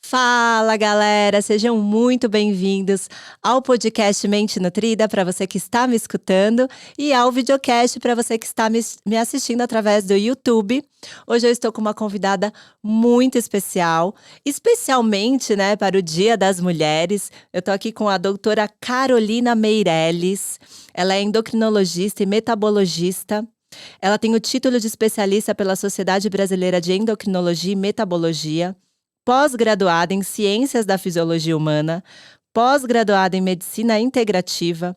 Fala, galera! Sejam muito bem-vindos ao podcast Mente Nutrida, para você que está me escutando, e ao videocast para você que está me assistindo através do YouTube. Hoje eu estou com uma convidada muito especial, especialmente, para o Dia das Mulheres. Eu estou aqui com a doutora Carolina Meirelles. Ela é endocrinologista e metabologista. Ela tem o título de especialista pela Sociedade Brasileira de Endocrinologia e Metabologia, pós-graduada em Ciências da Fisiologia Humana, pós-graduada em Medicina Integrativa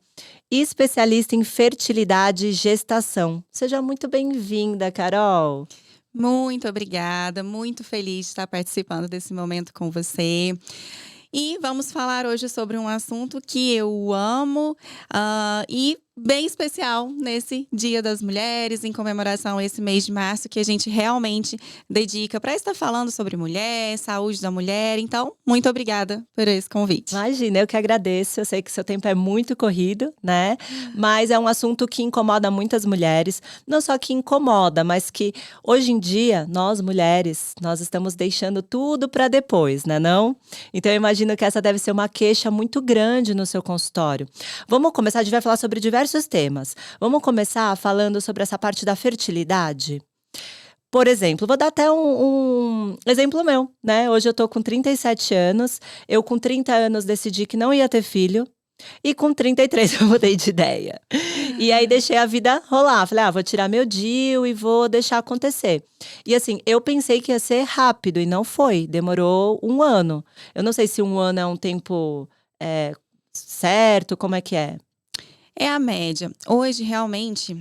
e especialista em fertilidade e gestação. Seja muito bem-vinda, Carol! Muito obrigada, muito feliz de estar participando desse momento com você. E vamos falar hoje sobre um assunto que eu amo e bem especial nesse Dia das Mulheres, em comemoração a esse mês de março, que a gente realmente dedica para estar falando sobre mulher, saúde da mulher. Então, muito obrigada por esse convite. Imagina, eu que agradeço. Eu sei que seu tempo é muito corrido, né? Mas é um assunto que incomoda muitas mulheres. Não só que incomoda, mas que hoje em dia, nós mulheres, nós estamos deixando tudo para depois, né não? Então eu imagino que essa deve ser uma queixa muito grande no seu consultório. Vamos começar, a gente vai falar sobre diversos temas. Vamos começar falando sobre essa parte da fertilidade? Por exemplo, vou dar até um exemplo meu, né? Hoje eu tô com 37 anos, eu com 30 anos decidi que não ia ter filho, e com 33 eu mudei de ideia. E aí deixei a vida rolar, falei, vou tirar meu DIU e vou deixar acontecer. E assim, eu pensei que ia ser rápido e não foi, demorou 1 ano. Eu não sei se 1 ano é um tempo certo, como é que é? É a média. Hoje, realmente,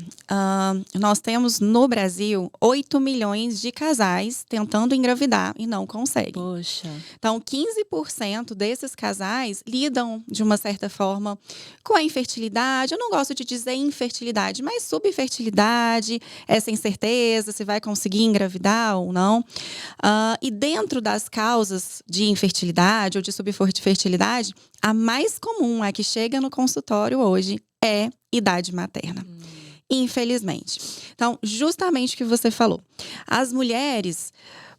nós temos no Brasil 8 milhões de casais tentando engravidar e não conseguem. Poxa. Então, 15% desses casais lidam, de uma certa forma, com a infertilidade. Eu não gosto de dizer infertilidade, mas subfertilidade, essa incerteza se vai conseguir engravidar ou não. E dentro das causas de infertilidade ou de subfertilidade, a mais comum, a que chega no consultório hoje, é idade materna. Infelizmente. Então, justamente o que você falou. As mulheres,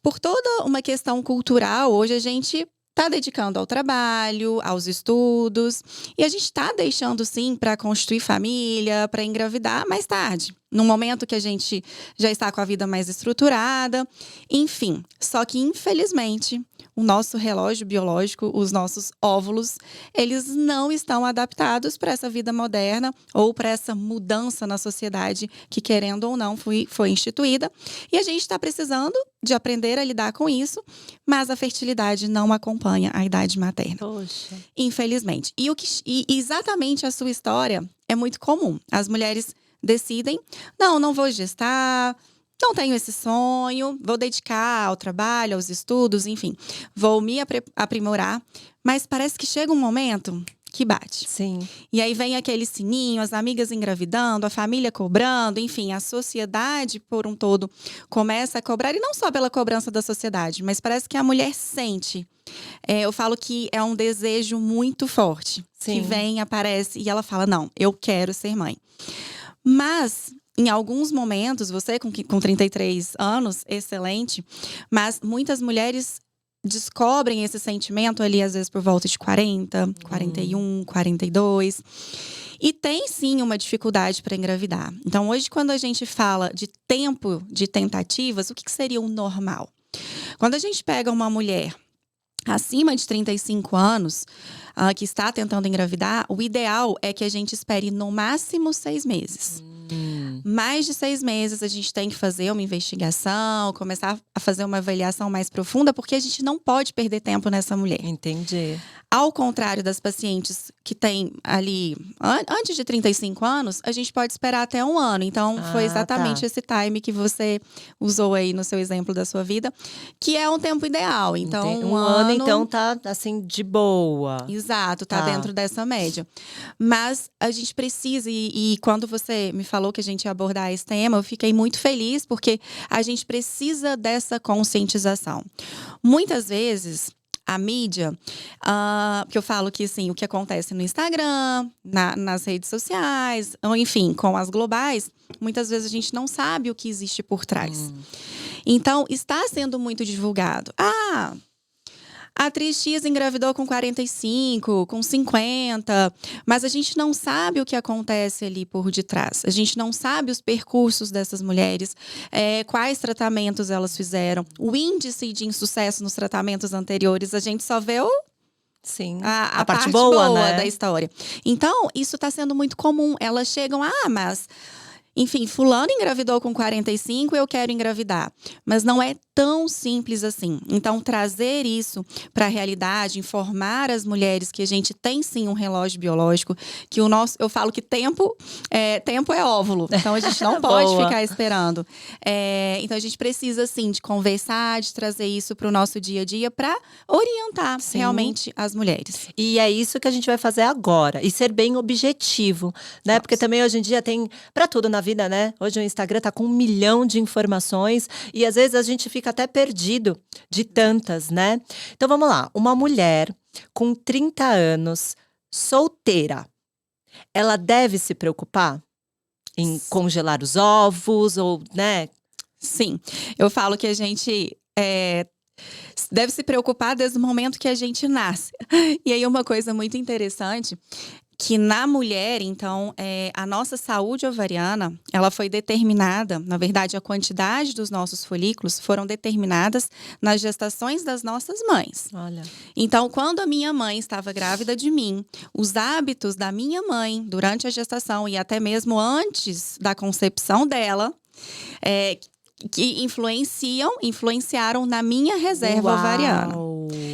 por toda uma questão cultural, hoje a gente está dedicando ao trabalho, aos estudos. E a gente está deixando, sim, para constituir família, para engravidar mais tarde. No momento que a gente já está com a vida mais estruturada. Enfim, só que, infelizmente, o nosso relógio biológico, os nossos óvulos, eles não estão adaptados para essa vida moderna ou para essa mudança na sociedade que, querendo ou não, foi instituída. E a gente está precisando de aprender a lidar com isso, mas a fertilidade não acompanha a idade materna. Poxa. Infelizmente. E exatamente a sua história é muito comum. As mulheres decidem, não vou gestar, não tenho esse sonho, vou dedicar ao trabalho, aos estudos, enfim. Vou me aprimorar, mas parece que chega um momento que bate. Sim. E aí vem aquele sininho, as amigas engravidando, a família cobrando, enfim, a sociedade por um todo começa a cobrar. E não só pela cobrança da sociedade, mas parece que a mulher sente. Eu falo que é um desejo muito forte. Sim. Que vem, aparece e ela fala, não, eu quero ser mãe. Mas, em alguns momentos, você com 33 anos, excelente, mas muitas mulheres descobrem esse sentimento ali, às vezes, por volta de 40, 41, 42. E tem, sim, uma dificuldade para engravidar. Então, hoje, quando a gente fala de tempo de tentativas, o que seria o normal? Quando a gente pega uma mulher acima de 35 anos, que está tentando engravidar, o ideal é que a gente espere no máximo 6 meses. Mais de 6 meses a gente tem que fazer uma investigação, começar a fazer uma avaliação mais profunda, porque a gente não pode perder tempo nessa mulher. Entendi. Ao contrário das pacientes que têm ali, antes de 35 anos, a gente pode esperar até 1 ano. Então, foi exatamente esse time que você usou aí no seu exemplo da sua vida, que é um tempo ideal. Então, 1 ano, então, tá assim, de boa. Exato, tá dentro dessa média. Mas a gente precisa, e quando você me falou que a gente ia abordar esse tema, eu fiquei muito feliz, porque a gente precisa dessa conscientização. Muitas vezes, a mídia, que eu falo que, assim, o que acontece no Instagram, nas redes sociais, ou enfim, com as globais, muitas vezes a gente não sabe o que existe por trás. Então, está sendo muito divulgado. A atriz X engravidou com 45, com 50, mas a gente não sabe o que acontece ali por detrás. A gente não sabe os percursos dessas mulheres, quais tratamentos elas fizeram, o índice de insucesso nos tratamentos anteriores. A gente só vê Sim, a parte parte boa, boa né? da história. Então, isso está sendo muito comum. Elas chegam, mas… Enfim, fulano engravidou com 45, eu quero engravidar. Mas não é tão simples assim. Então, trazer isso para a realidade, informar as mulheres que a gente tem sim um relógio biológico, que eu falo que tempo é óvulo. Então, a gente não pode Boa. ficar esperando. Então, a gente precisa sim de conversar, de trazer isso para o nosso dia a dia para orientar Sim. realmente as mulheres. E é isso que a gente vai fazer agora. E ser bem objetivo, né? Porque também hoje em dia tem pra tudo na vida, né? Hoje o Instagram tá com 1 milhão de informações e às vezes a gente fica até perdido de tantas, né? Então vamos lá. Uma mulher com 30 anos, solteira, ela deve se preocupar em congelar os ovos ou, né? Sim, eu falo que a gente deve se preocupar desde o momento que a gente nasce. E aí uma coisa muito interessante, que na mulher, então, a nossa saúde ovariana, ela foi determinada, na verdade, a quantidade dos nossos folículos foram determinadas nas gestações das nossas mães. Olha. Então, quando a minha mãe estava grávida de mim, os hábitos da minha mãe durante a gestação e até mesmo antes da concepção dela, que influenciaram na minha reserva ovariana.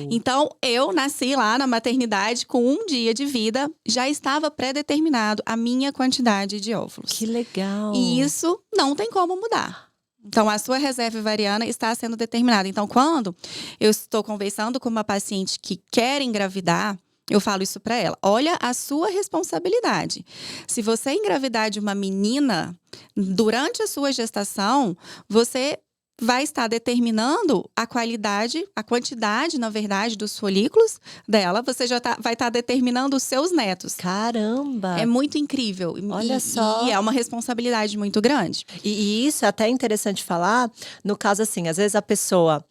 Então, eu nasci lá na maternidade com 1 dia de vida, já estava pré-determinado a minha quantidade de óvulos. Que legal! E isso não tem como mudar. Então, a sua reserva ovariana está sendo determinada. Então, quando eu estou conversando com uma paciente que quer engravidar, eu falo isso para ela. Olha a sua responsabilidade. Se você engravidar de uma menina, durante a sua gestação, você vai estar determinando a qualidade, a quantidade, na verdade, dos folículos dela. Você já vai estar determinando os seus netos. Caramba! É muito incrível. Olha só. E é uma responsabilidade muito grande. E isso é até interessante falar, no caso assim, às vezes a pessoa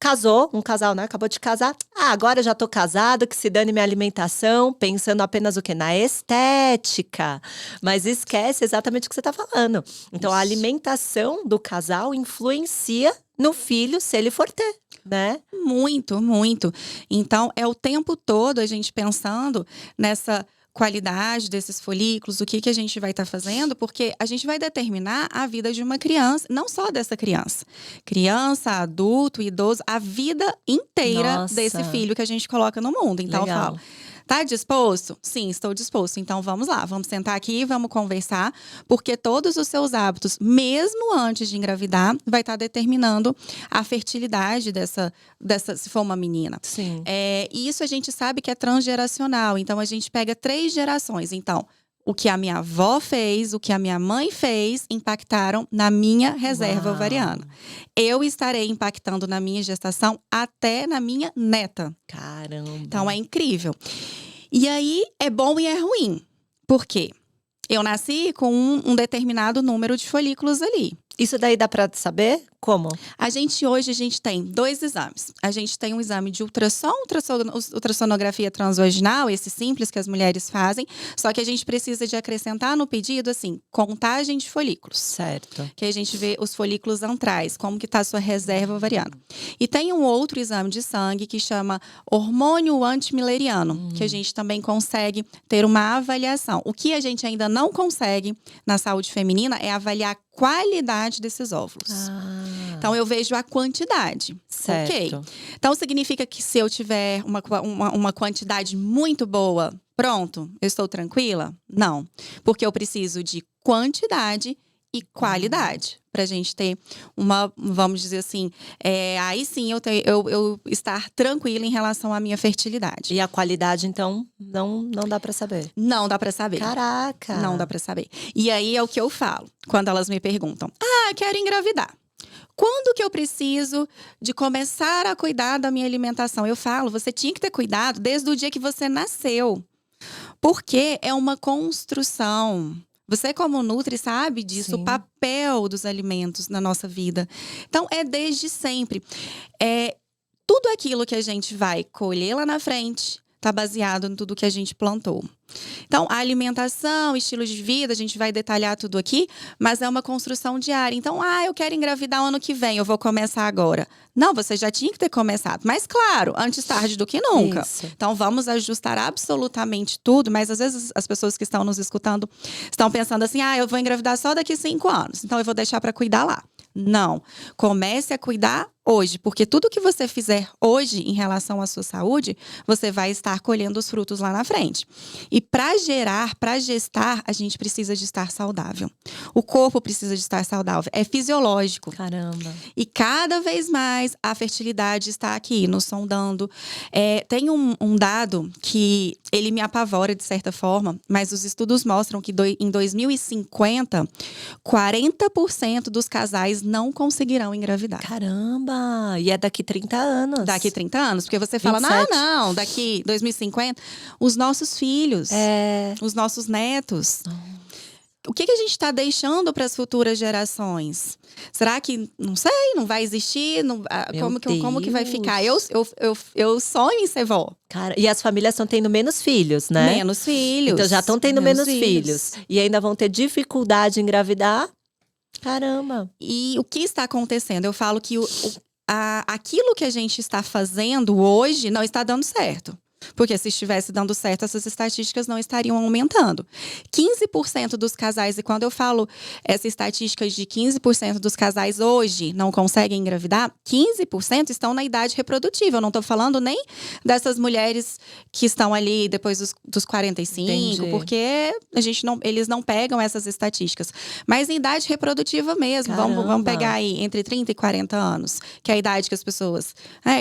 casou, um casal, né? Acabou de casar. Agora eu já tô casado, que se dane minha alimentação, pensando apenas o quê? Na estética. Mas esquece exatamente o que você tá falando. Então, a alimentação do casal influencia no filho, se ele for ter, né? Muito, muito. Então, é o tempo todo a gente pensando nessa qualidade desses folículos, o que a gente vai estar fazendo, porque a gente vai determinar a vida de uma criança, não só dessa criança. Criança, adulto, idoso, a vida inteira desse filho que a gente coloca no mundo. Então, legal. Eu falo, tá disposto? Sim, estou disposto. Então, vamos lá, vamos sentar aqui, vamos conversar, porque todos os seus hábitos, mesmo antes de engravidar, vai estar determinando a fertilidade dessa se for uma menina. Sim. E isso a gente sabe que é transgeracional. Então, a gente pega 3 gerações. Então, o que a minha avó fez, o que a minha mãe fez, impactaram na minha reserva ovariana. Eu estarei impactando na minha gestação até na minha neta. Caramba! Então, é incrível. E aí, é bom e é ruim. Por quê? Eu nasci com um determinado número de folículos ali. Isso daí dá pra saber? Como? Hoje a gente tem 2 exames. A gente tem um exame de ultrassom, ultrassonografia transvaginal, esse simples que as mulheres fazem. Só que a gente precisa de acrescentar no pedido, assim, contagem de folículos. Certo. Que a gente vê os folículos antrais, como que tá a sua reserva ovariana. E tem um outro exame de sangue que chama hormônio antimileriano, que a gente também consegue ter uma avaliação. O que a gente ainda não consegue na saúde feminina é avaliar a qualidade desses óvulos. Então, eu vejo a quantidade. Certo. Ok? Então, significa que se eu tiver uma quantidade muito boa, pronto, eu estou tranquila? Não. Porque eu preciso de quantidade e qualidade. Pra gente ter vamos dizer assim, aí sim eu estar tranquila em relação à minha fertilidade. E a qualidade, então, não dá pra saber? Não dá pra saber. Caraca! Não dá pra saber. E aí é o que eu falo, quando elas me perguntam. Quero engravidar. Quando que eu preciso de começar a cuidar da minha alimentação? Eu falo, você tinha que ter cuidado desde o dia que você nasceu. Porque é uma construção. Você, como nutri, sabe disso, Sim. o papel dos alimentos na nossa vida. Então, é desde sempre. tudo aquilo que a gente vai colher lá na frente está baseado em tudo que a gente plantou. Então, a alimentação, estilo de vida, a gente vai detalhar tudo aqui, mas é uma construção diária. Então, eu quero engravidar ano que vem, eu vou começar agora. Não, você já tinha que ter começado. Mas, claro, antes tarde do que nunca. Isso. Então, vamos ajustar absolutamente tudo, mas às vezes as pessoas que estão nos escutando estão pensando assim, eu vou engravidar só daqui 5 anos, então eu vou deixar para cuidar lá. Não. Comece a cuidar hoje, porque tudo que você fizer hoje em relação à sua saúde, você vai estar colhendo os frutos lá na frente. E para gestar, a gente precisa de estar saudável. O corpo precisa de estar saudável. É fisiológico. Caramba. E cada vez mais a fertilidade está aqui, nos sondando. Tem um dado que ele me apavora de certa forma, mas os estudos mostram que em 2050, 40% dos casais não conseguirão engravidar. Caramba! E é daqui 30 anos. Daqui 30 anos. Porque você fala, 27. não, daqui 2050, os nossos filhos, os nossos netos. O que a gente está deixando para as futuras gerações? Será que, não sei, não vai existir? Como que vai ficar? Eu sonho em ser vó. Cara, e as famílias estão tendo menos filhos, né? Menos filhos. Então já estão tendo menos filhos. E ainda vão ter dificuldade em engravidar. Caramba. E o que está acontecendo? Eu falo que aquilo que a gente está fazendo hoje não está dando certo. Porque se estivesse dando certo, essas estatísticas não estariam aumentando. 15% dos casais, e quando eu falo essa estatística de 15% dos casais hoje não conseguem engravidar, 15% estão na idade reprodutiva. Eu não estou falando nem dessas mulheres que estão ali depois dos 45, Entendi. porque eles não pegam essas estatísticas. Mas em idade reprodutiva mesmo. Caramba. Vamos pegar aí entre 30 e 40 anos, que é a idade que as pessoas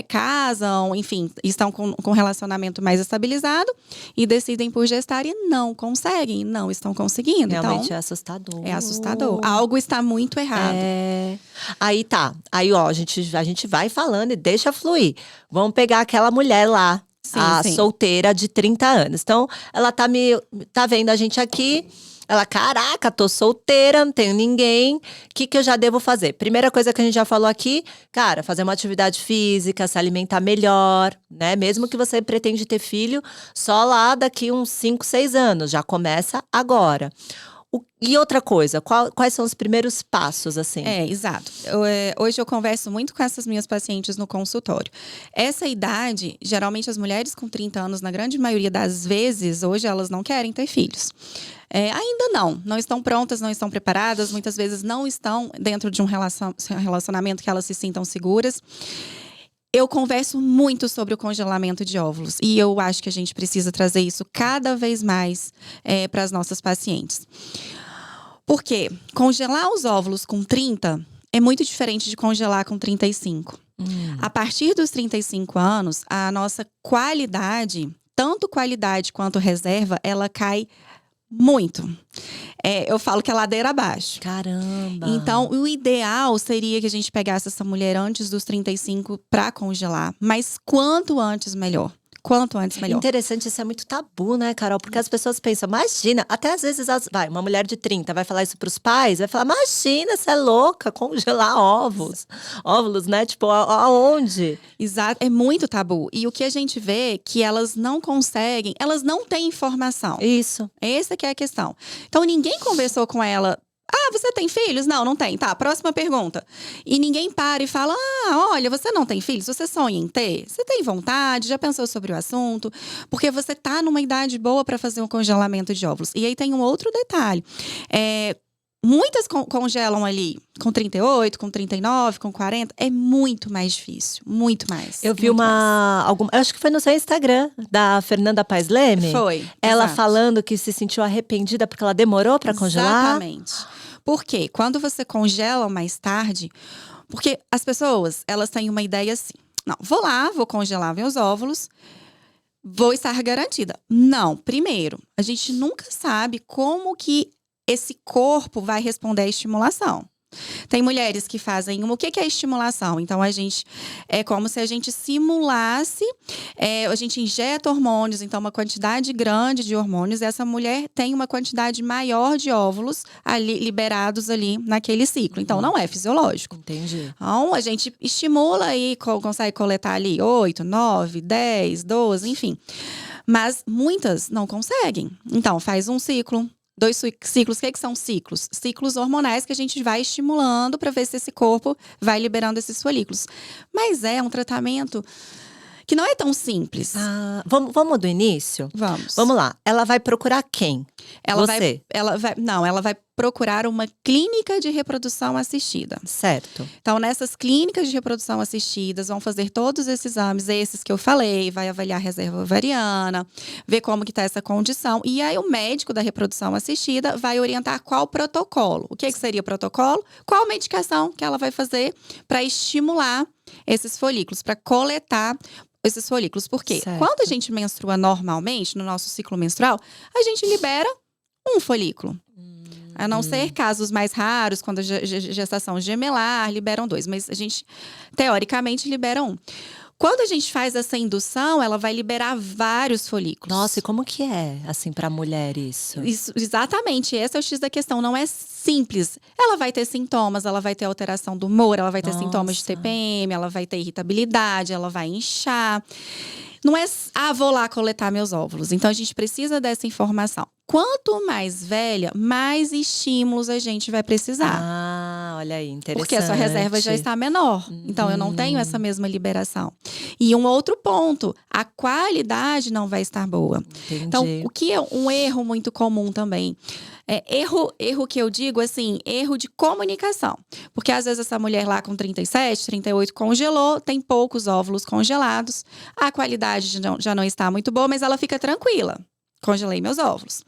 casam, enfim, estão com relacionamento mais estabilizado e decidem por gestar e não conseguem, não estão conseguindo. Realmente então, é assustador. É assustador. Algo está muito errado. Aí tá. Aí, ó, a gente vai falando e deixa fluir. Vamos pegar aquela mulher lá, Sim. solteira de 30 anos. Então, ela tá vendo a gente aqui. Ela, caraca, tô solteira, não tenho ninguém. O que eu já devo fazer? Primeira coisa que a gente já falou aqui, cara, fazer uma atividade física, se alimentar melhor, né? Mesmo que você pretende ter filho, só lá daqui uns 5, 6 anos. Já começa agora. E outra coisa, quais são os primeiros passos, assim? Exato. Hoje eu converso muito com essas minhas pacientes no consultório. Essa idade, geralmente as mulheres com 30 anos, na grande maioria das vezes, hoje elas não querem ter filhos. Ainda não estão prontas, não estão preparadas, muitas vezes não estão dentro de um relacionamento que elas se sintam seguras. Eu converso muito sobre o congelamento de óvulos e eu acho que a gente precisa trazer isso cada vez mais para as nossas pacientes. Porque congelar os óvulos com 30 é muito diferente de congelar com 35. A partir dos 35 anos, a nossa qualidade, tanto qualidade quanto reserva, ela cai muito. Eu falo que é ladeira abaixo. Caramba! Então, o ideal seria que a gente pegasse essa mulher antes dos 35 para congelar. Mas quanto antes, melhor. Quanto antes, melhor. Interessante, isso é muito tabu, né, Carol? Porque as pessoas pensam, imagina, até às vezes, uma mulher de 30 vai falar isso pros pais, vai falar, imagina, você é louca, congelar ovos. Óvulos, né? Tipo, aonde? Exato, é muito tabu. E o que a gente vê é que elas não conseguem, elas não têm informação. Isso. Essa que é a questão. Então, ninguém conversou com ela. Você tem filhos? Não tem. Tá, próxima pergunta. E ninguém para e fala, olha, você não tem filhos? Você sonha em ter? Você tem vontade? Já pensou sobre o assunto? Porque você tá numa idade boa para fazer um congelamento de óvulos. E aí tem um outro detalhe. Muitas congelam ali com 38, com 39, com 40. É muito mais difícil. Muito mais. Eu vi eu acho que foi no seu Instagram, da Fernanda Paes Leme. Foi. Ela exato. falando que se sentiu arrependida porque ela demorou para congelar. Exatamente. Porque quando você congela mais tarde… Porque as pessoas, elas têm uma ideia assim. Não, vou congelar meus óvulos, vou estar garantida. Não, primeiro, a gente nunca sabe como que esse corpo vai responder à estimulação. Tem mulheres que fazem o que que é estimulação? Então, é como se a gente simulasse, a gente injeta hormônios, então uma quantidade grande de hormônios, e essa mulher tem uma quantidade maior de óvulos ali, liberados ali naquele ciclo. Então, não é fisiológico. Entendi. Então, a gente estimula e consegue coletar ali 8, 9, 10, 12, enfim. Mas muitas não conseguem. Então, faz um ciclo, 2 ciclos. O que são ciclos? Ciclos hormonais que a gente vai estimulando para ver se esse corpo vai liberando esses folículos. Mas é um tratamento que não é tão simples. Vamos do início? Vamos. Vamos lá. Ela vai procurar quem? Você? Ela vai procurar uma clínica de reprodução assistida. Certo. Então, nessas clínicas de reprodução assistidas, vão fazer todos esses exames, esses que eu falei, vai avaliar a reserva ovariana, ver como que está essa condição. E aí, o médico da reprodução assistida vai orientar qual protocolo. O que seria o protocolo? Qual medicação que ela vai fazer para estimular esses folículos, para coletar esses folículos. Por quê? Certo. Quando a gente menstrua normalmente, no nosso ciclo menstrual, a gente libera um folículo. A não ser casos mais raros, quando a gestação gemelar, liberam 2. Mas a gente, teoricamente, libera um. Quando a gente faz essa indução, ela vai liberar vários folículos. Nossa, e como que é, assim, pra mulher isso? Exatamente, esse é o X da questão. Não é simples. Ela vai ter sintomas, ela vai ter alteração do humor, ela vai ter sintomas de TPM, ela vai ter irritabilidade, ela vai inchar. Não é, vou lá coletar meus óvulos. Então, a gente precisa dessa informação. Quanto mais velha, mais estímulos a gente vai precisar. Olha aí, interessante. Porque a sua reserva já está menor. Então, eu não tenho essa mesma liberação. E um outro ponto, a qualidade não vai estar boa. Entendi. Então, o que é um erro muito comum também? Erro que eu digo, assim, erro de comunicação. Porque às vezes essa mulher lá com 37, 38 congelou, tem poucos óvulos congelados, a qualidade já não está muito boa, mas ela fica tranquila. Congelei meus óvulos.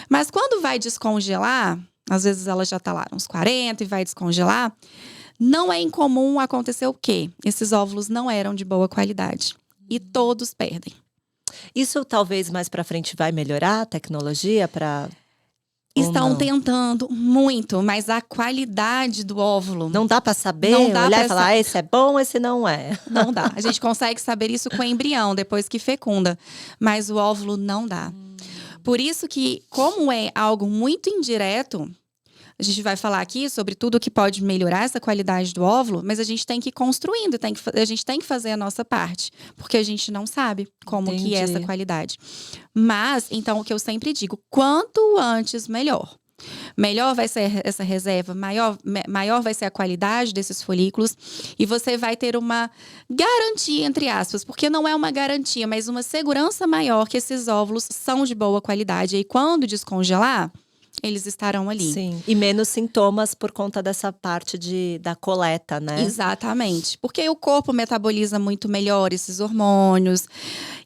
Mas quando vai descongelar, às vezes ela já está lá uns 40 e vai descongelar, não é incomum acontecer o quê? Esses óvulos não eram de boa qualidade. E todos perdem. Isso talvez mais pra frente vai melhorar a tecnologia para... Estão tentando muito, mas a qualidade do óvulo… Não dá pra saber, Não dá olhar pra e falar, esse é bom, esse não é. Não dá. A gente consegue saber isso com o embrião, depois que fecunda. Mas o óvulo não dá. Por isso que, como é algo muito indireto… A gente vai falar aqui sobre tudo que pode melhorar essa qualidade do óvulo, mas a gente tem que ir construindo, a gente tem que fazer a nossa parte, porque a gente não sabe como que é essa qualidade. Mas, então, o que eu sempre digo, quanto antes, melhor. Melhor vai ser essa reserva, maior vai ser a qualidade desses folículos e você vai ter uma garantia, entre aspas, porque não é uma garantia, mas uma segurança maior que esses óvulos são de boa qualidade. E quando descongelar, eles estarão ali. Sim, e menos sintomas por conta dessa parte da coleta, né? Exatamente. Porque o corpo metaboliza muito melhor esses hormônios.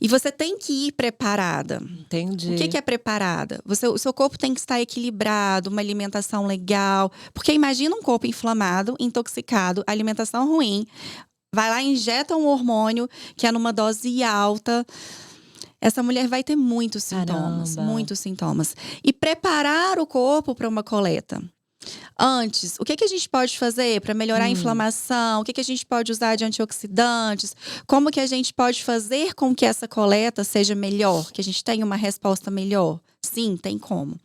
E você tem que ir preparada. Entendi. O que é preparada? O seu corpo tem que estar equilibrado, uma alimentação legal. Porque imagina um corpo inflamado, intoxicado, alimentação ruim. Vai lá e injeta um hormônio que é numa dose alta. Essa mulher vai ter muitos sintomas, muitos sintomas. E preparar o corpo para uma coleta. Antes, o que a gente pode fazer para melhorar a inflamação? O que a gente pode usar de antioxidantes? Como que a gente pode fazer com que essa coleta seja melhor? Que a gente tenha uma resposta melhor? Sim, tem como.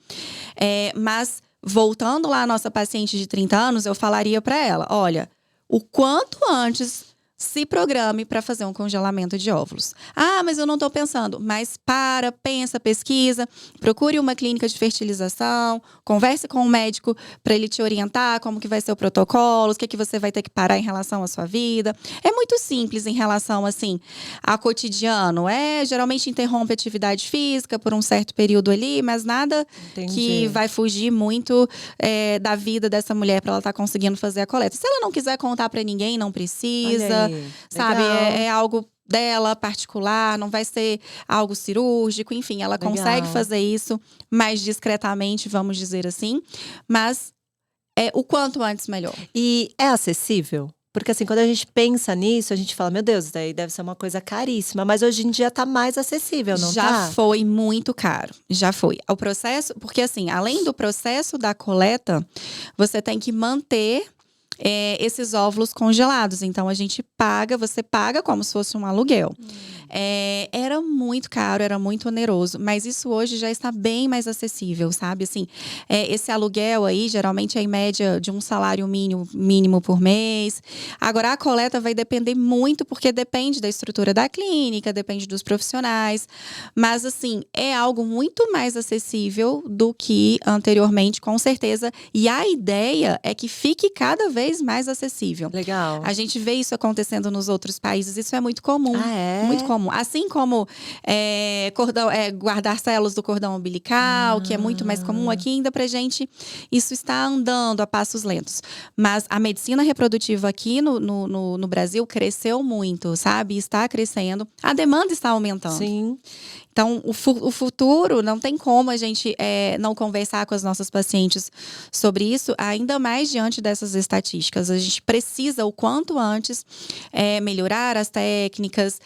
Mas, voltando lá à nossa paciente de 30 anos, eu falaria para ela, olha, o quanto antes… se programe para fazer um congelamento de óvulos. Mas eu não estou pensando. Mas pensa, pesquisa, procure uma clínica de fertilização, converse com o médico para ele te orientar como que vai ser o protocolo, o que você vai ter que parar em relação à sua vida. É muito simples em relação, assim, a cotidiano. Geralmente interrompe a atividade física por um certo período ali, mas nada que vai fugir muito da vida dessa mulher para ela estar conseguindo fazer a coleta. Se ela não quiser contar para ninguém, não precisa. Sabe, é algo dela particular, não vai ser algo cirúrgico, enfim, ela consegue fazer isso mais discretamente, vamos dizer assim, mas o quanto antes melhor. E é acessível? Porque assim, quando a gente pensa nisso, a gente fala, meu Deus, daí deve ser uma coisa caríssima. Mas hoje em dia tá mais acessível, não tá? Já foi muito caro, já foi. O processo, porque assim, além do processo da coleta, você tem que manter esses óvulos congelados. Então, você paga como se fosse um aluguel. Era muito caro, era muito oneroso, mas isso hoje já está bem mais acessível, sabe? Assim, esse aluguel aí, geralmente é em média de um salário mínimo por mês. Agora, a coleta vai depender muito, porque depende da estrutura da clínica, depende dos profissionais. Mas, assim, é algo muito mais acessível do que anteriormente, com certeza. E a ideia é que fique cada vez mais acessível. Legal. A gente vê isso acontecendo nos outros países, isso é muito comum. Ah, é? Muito comum. Assim como guardar células do cordão umbilical, que é muito mais comum, aqui ainda pra gente isso está andando a passos lentos. Mas a medicina reprodutiva aqui no Brasil cresceu muito, sabe? Está crescendo. A demanda está aumentando. Sim. Então, o futuro, não tem como a gente não conversar com as nossas pacientes sobre isso, ainda mais diante dessas estatísticas. A gente precisa, o quanto antes, melhorar as técnicas,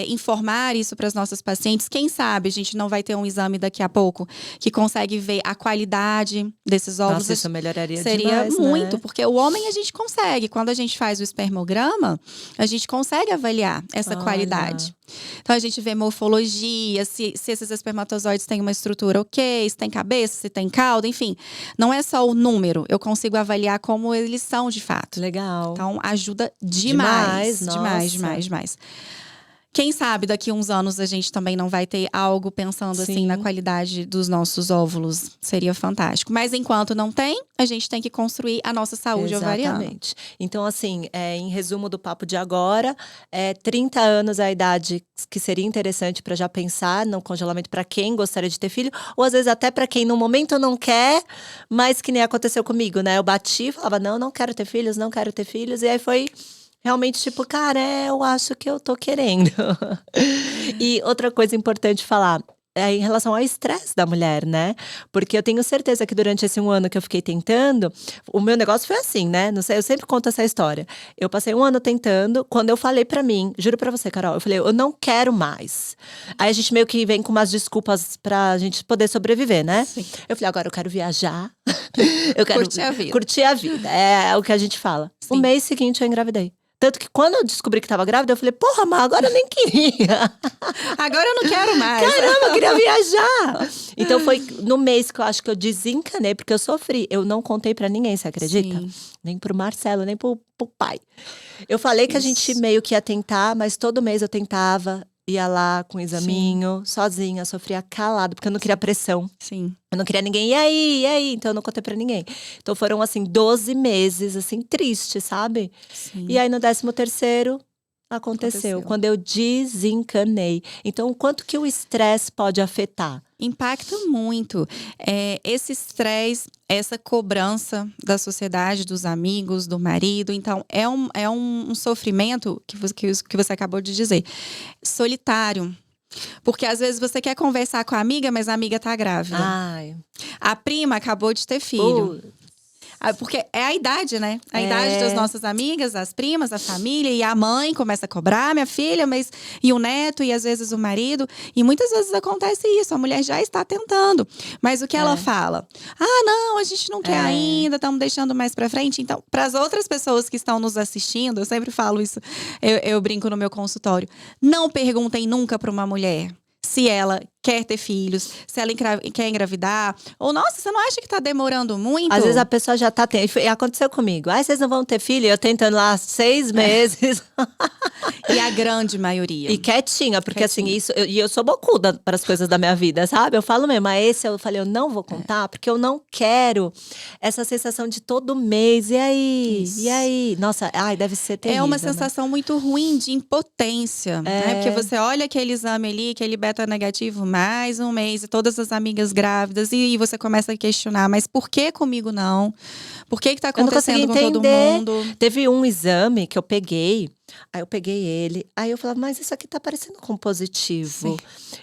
informar isso para as nossas pacientes. Quem sabe a gente não vai ter um exame daqui a pouco que consegue ver a qualidade desses óvulos. Nossa, isso melhoraria Seria demais, muito, né? porque o homem a gente consegue. Quando a gente faz o espermograma, a gente consegue avaliar essa qualidade. Então, a gente vê morfologia, se esses espermatozoides têm uma estrutura ok, se tem cabeça, se tem cauda, enfim. Não é só o número, eu consigo avaliar como eles são de fato. Legal. Então, ajuda demais. Demais, Demais. Quem sabe daqui a uns anos a gente também não vai ter algo pensando assim na qualidade dos nossos óvulos. Seria fantástico. Mas enquanto não tem, a gente tem que construir a nossa saúde ovariana. Exatamente. Então, assim, em resumo do papo de agora, 30 anos é a idade que seria interessante para já pensar no congelamento para quem gostaria de ter filho, ou às vezes até para quem no momento não quer, mas que nem aconteceu comigo, né? Eu bati e falava, não quero ter filhos, não quero ter filhos. E aí foi realmente tipo, cara, eu acho que eu tô querendo. E outra coisa importante falar, em relação ao estresse da mulher, né? Porque eu tenho certeza que durante esse 1 ano que eu fiquei tentando, o meu negócio foi assim, né? Não sei, eu sempre conto essa história. Eu passei 1 ano tentando, quando eu falei pra mim, juro pra você, Carol, eu falei, eu não quero mais. Aí a gente meio que vem com umas desculpas pra gente poder sobreviver, né? Sim. Eu falei, agora eu quero viajar. Eu quero Curtir a vida. Curtir a vida, é o que a gente fala. Sim. O mês seguinte eu engravidei. Tanto que quando eu descobri que tava grávida, eu falei, porra, mas agora eu nem queria. Agora eu não quero mais. Caramba, eu queria viajar. Então foi no mês que eu acho que eu desencanei, porque eu sofri. Eu não contei pra ninguém, você acredita? Sim. Nem pro Marcelo, nem pro pai. Eu falei que a gente meio que ia tentar, mas todo mês eu tentava. Ia lá com o examinho, sozinha, sofria calado, porque eu não queria pressão. Sim. Eu não queria ninguém, e aí? Então eu não contei pra ninguém. Então foram, assim, 12 meses, assim, tristes, sabe? Sim. E aí no 13º, aconteceu. Quando eu desencanei. Então, o quanto que o estresse pode afetar? Impacta muito. Esse estresse, essa cobrança da sociedade, dos amigos, do marido. Então, é um sofrimento que você acabou de dizer. Solitário. Porque às vezes você quer conversar com a amiga, mas a amiga tá grávida. Ai. A prima acabou de ter filho. Porque é a idade, né? A idade das nossas amigas, as primas, a família. E a mãe começa a cobrar, minha filha, e o neto, e às vezes o marido. E muitas vezes acontece isso, a mulher já está tentando. Mas o que ela fala? Não, a gente não quer ainda, estamos deixando mais pra frente. Então, para as outras pessoas que estão nos assistindo, eu sempre falo isso, eu brinco no meu consultório. Não perguntem nunca para uma mulher se ela quer ter filhos, se ela quer engravidar. Ou, nossa, você não acha que tá demorando muito? Às vezes a pessoa já tá tendo. E aconteceu comigo. Vocês não vão ter filho? Eu tentando lá 6 meses. E a grande maioria. E quietinha, porque assim, eu sou bocuda para as coisas da minha vida, sabe? Eu falo mesmo, mas esse eu falei, eu não vou contar, porque eu não quero essa sensação de todo mês. E aí? Isso. E aí? Nossa, deve ser terrível. É uma sensação muito ruim de impotência, né? Porque você olha aquele exame ali, aquele beta negativo, mais um mês, e todas as amigas grávidas, e você começa a questionar, mas por que comigo não? Por que tá acontecendo com todo mundo? Teve um exame que eu peguei, Aí eu peguei ele, aí eu falava, mas isso aqui tá parecendo com positivo. Sim.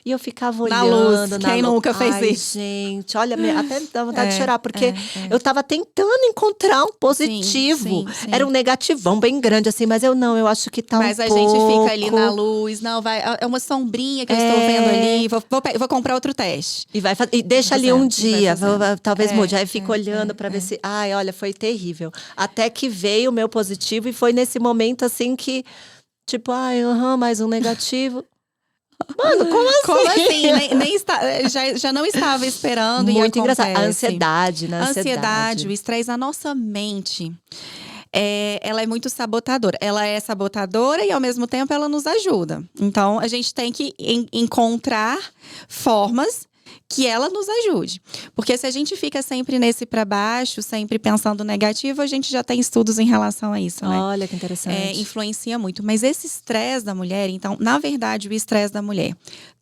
E eu ficava Na luz, olhando quem nunca fez Ai, isso? gente, olha, até dá vontade de É, chorar, porque é. eu tava tentando encontrar um positivo. Sim. Era um negativão bem grande, assim, mas eu acho que tá um Mas a gente fica ali na pouco. luz, não, vai, é uma sombrinha que eu estou vendo É. ali, vou comprar outro teste. E deixa ali um Fazendo, e vai dia, fazendo. talvez mude. Aí É, eu fico olhando pra ver se. Ai, olha, foi terrível. Até que veio o meu positivo, e foi nesse momento assim que, tipo, ai, mais um negativo. Mano, como Como assim? assim? Já não estava esperando e Muito engraçado. A acontece. ansiedade, né? A ansiedade, o Ansiedade. estresse, a nossa mente, ela é muito sabotadora. Ela é sabotadora e, ao mesmo tempo, ela nos ajuda. Então, a gente tem que encontrar formas que ela nos ajude. Porque se a gente fica sempre nesse para baixo, sempre pensando negativo, a gente já tem estudos em relação a isso, né? Olha que interessante. Influencia muito. Mas esse estresse da mulher, então, na verdade, o estresse da mulher,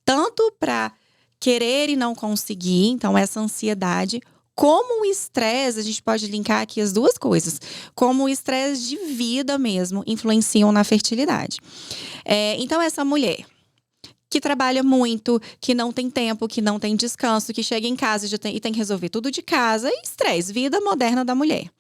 tanto para querer e não conseguir, então essa ansiedade, como o estresse, a gente pode linkar aqui as duas coisas, como o estresse de vida mesmo influenciam na fertilidade. Então, essa mulher que trabalha muito, que não tem tempo, que não tem descanso, que chega em casa e tem que resolver tudo de casa, e estresse, vida moderna da mulher.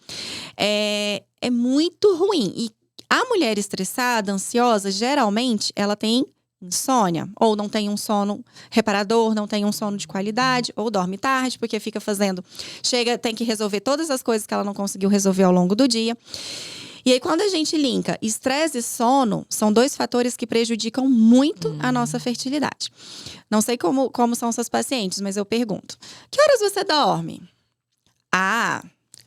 É muito ruim. E a mulher estressada, ansiosa, geralmente, ela tem insônia, ou não tem um sono reparador, não tem um sono de qualidade, ou dorme tarde, porque fica fazendo. Tem que resolver todas as coisas que ela não conseguiu resolver ao longo do dia. E aí, quando a gente linka estresse e sono, são dois fatores que prejudicam muito a nossa fertilidade. Não sei como são seus pacientes, mas eu pergunto: que horas você dorme?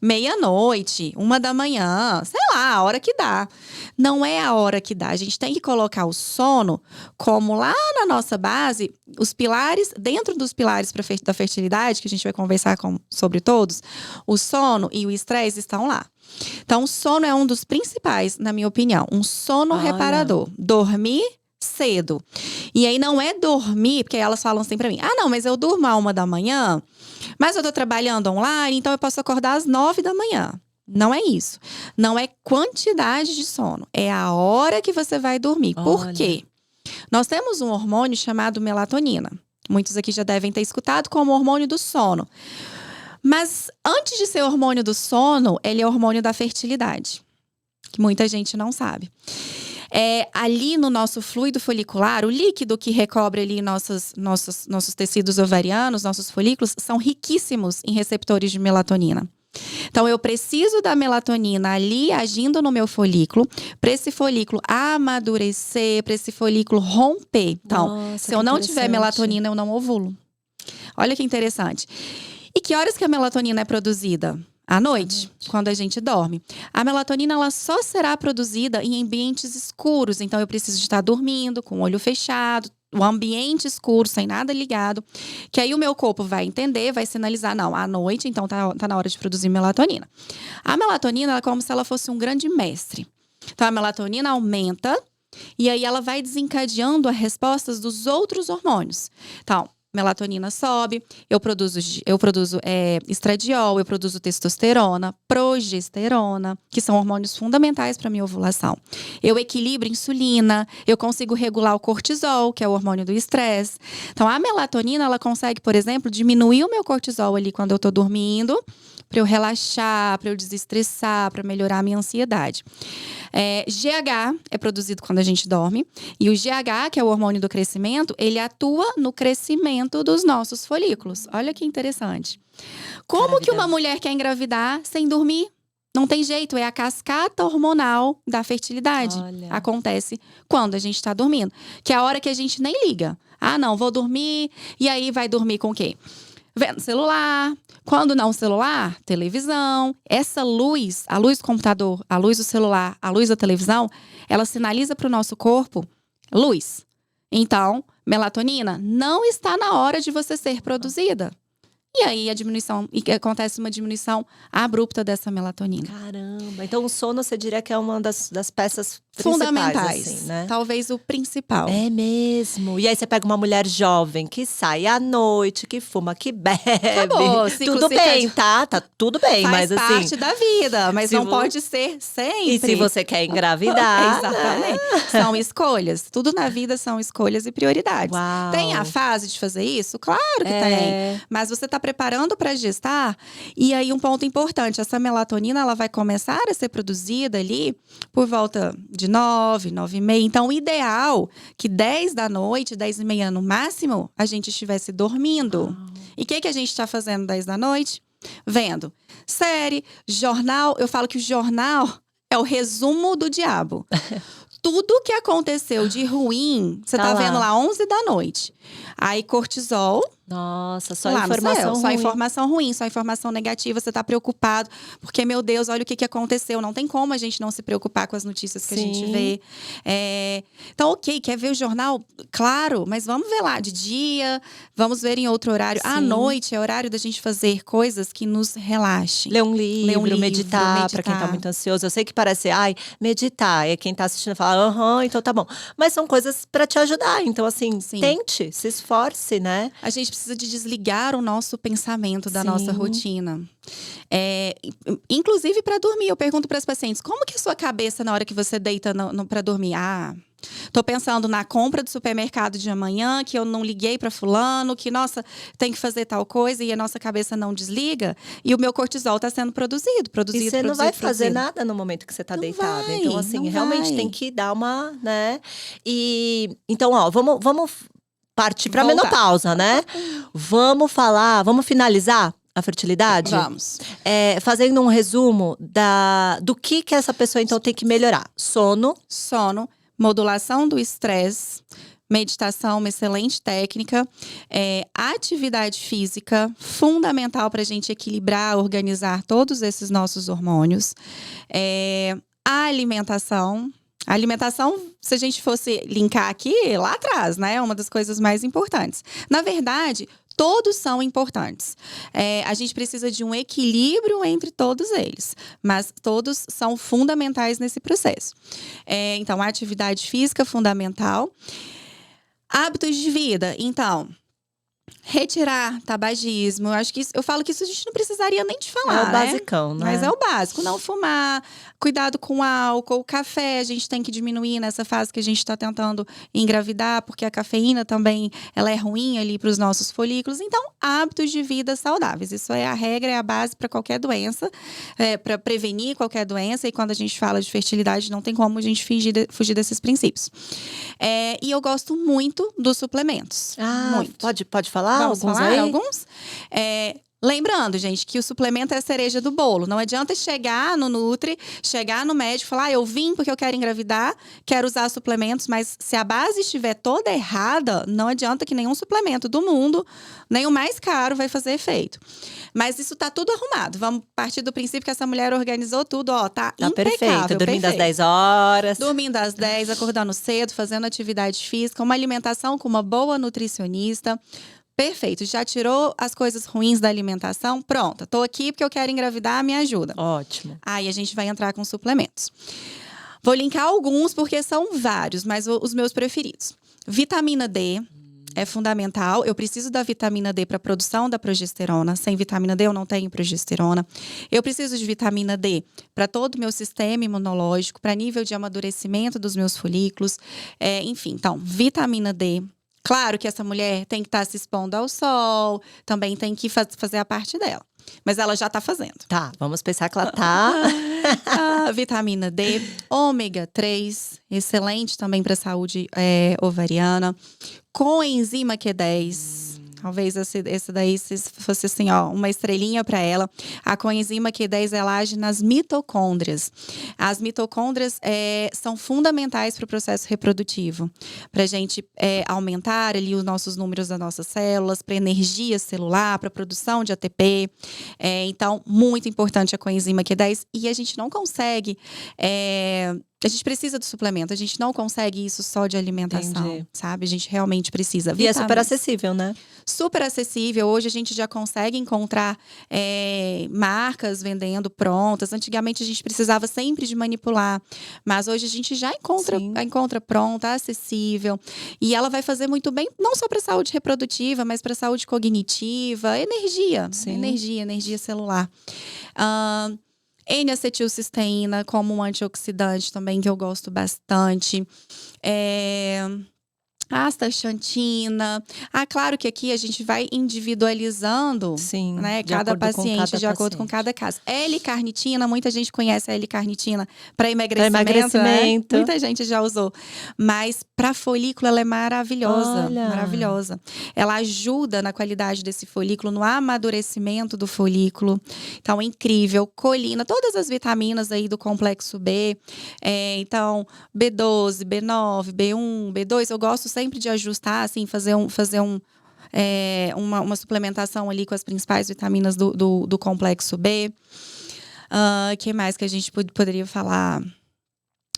Meia-noite, 1 da manhã, sei lá, a hora que dá. Não é a hora que dá. A gente tem que colocar o sono como lá na nossa base, os pilares, dentro dos pilares da fertilidade, que a gente vai conversar sobre todos, o sono e o estresse estão lá. Então, o sono é um dos principais, na minha opinião. Um sono reparador. Dormir cedo. E aí não é dormir, porque elas falam assim pra mim: não, mas eu durmo à 1 da manhã, mas eu tô trabalhando online, então eu posso acordar às 9 da manhã. Não é isso. Não é quantidade de sono. É a hora que você vai dormir. Por quê? Nós temos um hormônio chamado melatonina. Muitos aqui já devem ter escutado como hormônio do sono. Mas antes de ser hormônio do sono, ele é hormônio da fertilidade, que muita gente não sabe. Ali no nosso fluido folicular, o líquido que recobre ali nossos tecidos ovarianos, nossos folículos, são riquíssimos em receptores de melatonina. Então, eu preciso da melatonina ali agindo no meu folículo, para esse folículo amadurecer, para esse folículo romper. Então, se eu não tiver melatonina, eu não ovulo. Olha que interessante. E que horas que a melatonina é produzida? À noite, quando a gente dorme. A melatonina, ela só será produzida em ambientes escuros. Então, eu preciso de estar dormindo, com o olho fechado, o ambiente escuro, sem nada ligado. Que aí o meu corpo vai entender, vai sinalizar, não, à noite, então tá na hora de produzir melatonina. A melatonina, ela é como se ela fosse um grande mestre. Então, a melatonina aumenta e aí ela vai desencadeando as respostas dos outros hormônios. Então, melatonina sobe, eu produzo estradiol, eu produzo testosterona, progesterona, que são hormônios fundamentais para a minha ovulação. Eu equilibro insulina, eu consigo regular o cortisol, que é o hormônio do estresse. Então, a melatonina, ela consegue, por exemplo, diminuir o meu cortisol ali quando eu estou dormindo, para eu relaxar, para eu desestressar, para melhorar a minha ansiedade. GH é produzido quando a gente dorme. E o GH, que é o hormônio do crescimento, ele atua no crescimento dos nossos folículos. Olha que interessante. Como que uma mulher quer engravidar sem dormir? Não tem jeito, é a cascata hormonal da fertilidade. Acontece quando a gente está dormindo. Que é a hora que a gente nem liga. Não, vou dormir. E aí vai dormir com o quê? Vendo celular. Quando não celular, televisão. Essa luz, a luz do computador, a luz do celular, a luz da televisão, ela sinaliza para o nosso corpo luz. Então, melatonina não está na hora de você ser produzida. E aí acontece uma diminuição abrupta dessa melatonina. Caramba! Então o sono, você diria que é uma das peças fundamentais. assim, né? Talvez o principal. É mesmo. E aí você pega uma mulher jovem que sai à noite, que fuma, que bebe. Acabou, o ciclo Tudo circadiano. bem, tá? Tá tudo bem, Faz mas assim. parte da vida, mas se não vo- pode ser sempre. E se você quer engravidar, né? Exatamente. São escolhas. Tudo na vida são escolhas e prioridades. Uau. Tem a fase de fazer isso? Claro que tem. É. Mas você está preparando para gestar. E aí, um ponto importante: essa melatonina ela vai começar a ser produzida ali por volta de 9, 9h30. Então, o ideal que 10 da noite, 10h30 no máximo, a gente estivesse dormindo. E o que a gente está fazendo 10 da noite? Vendo série, jornal. Eu falo que o jornal é o resumo do diabo. Tudo que aconteceu de ruim, você Tá tá lá. vendo lá 11 da noite. Aí cortisol, Nossa, só lá no informação céu, só ruim. informação ruim, só informação negativa. Você tá preocupado, porque, meu Deus, olha o que aconteceu. Não tem como a gente não se preocupar com as notícias que a gente Sim. vê. Então, ok, quer ver o jornal? Claro, mas vamos ver lá de dia, vamos ver em outro horário. À Sim. noite é horário da gente fazer coisas que nos relaxem. Ler um livro, meditar, pra quem tá meditar. muito ansioso. Eu sei que parece, ai, meditar. E quem tá assistindo fala, aham, então tá bom. Mas são coisas pra te ajudar. Então, assim, Sim. tente, se esforce, né? A gente precisa de desligar o nosso pensamento da Sim. nossa rotina. Inclusive para dormir. Eu pergunto para as pacientes, como que é a sua cabeça na hora que você deita para dormir? Tô pensando na compra do supermercado de amanhã, que eu não liguei para fulano, que, nossa, tem que fazer tal coisa e a nossa cabeça não desliga. E o meu cortisol tá sendo produzido. E você não vai fazer nada no momento que você tá Não deitada. vai, Então, assim, não realmente vai. tem que dar uma, né? E então, ó, vamos partir pra Voltar. menopausa, né? Vamos finalizar a fertilidade? Vamos. Fazendo um resumo do que essa pessoa então tem que melhorar. Sono. Sono, modulação do estresse, meditação, uma excelente técnica, atividade física, fundamental para a gente equilibrar, organizar todos esses nossos hormônios, a alimentação. A alimentação, se a gente fosse linkar aqui, lá atrás, né? É uma das coisas mais importantes. Na verdade, todos são importantes. A gente precisa de um equilíbrio entre todos eles. Mas todos são fundamentais nesse processo. Então, a atividade física fundamental. Hábitos de vida, então. Retirar tabagismo. Eu falo que isso a gente não precisaria nem de falar, É o né? basicão, né? Mas é o básico. Não fumar, cuidado com álcool, o café a gente tem que diminuir nessa fase que a gente está tentando engravidar, porque a cafeína também ela é ruim ali para os nossos folículos. Então, hábitos de vida saudáveis. Isso é a regra, é a base para qualquer doença, para prevenir qualquer doença. E quando a gente fala de fertilidade, não tem como a gente fugir desses princípios. E eu gosto muito dos suplementos. Muito. Pode falar? Vamos Alguns falar aí? alguns? Lembrando, gente, que o suplemento é a cereja do bolo. Não adianta chegar no Nutri, chegar no médico e falar, eu vim porque eu quero engravidar, quero usar suplementos, mas se a base estiver toda errada, não adianta que nenhum suplemento do mundo, nem o mais caro, vai fazer efeito. Mas isso tá tudo arrumado. Vamos partir do princípio que essa mulher organizou tudo, tá impecável. Perfeito, dormindo às perfeito. 10 horas. Dormindo às 10, acordando cedo, fazendo atividade física, uma alimentação com uma boa nutricionista. Perfeito, já tirou as coisas ruins da alimentação? Pronto, tô aqui porque eu quero engravidar, me ajuda. Ótimo. Aí a gente vai entrar com suplementos. Vou linkar alguns porque são vários, mas os meus preferidos. Vitamina D é fundamental. Eu preciso da vitamina D para a produção da progesterona. Sem vitamina D eu não tenho progesterona. Eu preciso de vitamina D para todo o meu sistema imunológico, para nível de amadurecimento dos meus folículos. Enfim, então, vitamina D. Claro que essa mulher tem que estar se expondo ao sol, também tem que fazer a parte dela. Mas ela já está fazendo. Tá, vamos pensar que ela tá. Vitamina D, ômega 3, excelente também para a saúde ovariana. Coenzima Q10. Talvez esse daí fosse assim, uma estrelinha para ela. A coenzima Q10 ela age nas mitocôndrias. As mitocôndrias são fundamentais para o processo reprodutivo, para a gente aumentar ali os nossos números das nossas células, para energia celular, para a produção de ATP. Então, muito importante a coenzima Q10. E a gente não consegue A gente precisa do suplemento, a gente não consegue isso só de alimentação, Entendi. sabe? A gente realmente precisa. E é super Vitaminas. acessível, né? Super acessível. Hoje a gente já consegue encontrar marcas vendendo prontas. Antigamente a gente precisava sempre de manipular, mas hoje a gente já Sim. encontra pronta, acessível. E ela vai fazer muito bem, não só para a saúde reprodutiva, mas para a saúde cognitiva, energia, Sim. energia celular. N-acetilcisteína como um antioxidante também, que eu gosto bastante. Astaxantina. Claro que aqui a gente vai individualizando, Sim, né, de cada acordo com paciente, cada de acordo com paciente. cada caso. L-carnitina, muita gente conhece a L-carnitina para emagrecimento, emagrecimento. né? Muita gente já usou. Mas para folículo ela é maravilhosa, Olha. maravilhosa. Ela ajuda na qualidade desse folículo, no amadurecimento do folículo. Então, é incrível. Colina, todas as vitaminas aí do complexo B. Então, B12, B9, B1, B2, eu gosto sempre de ajustar, assim, fazer uma suplementação ali com as principais vitaminas do complexo B. Que mais que a gente poderia falar?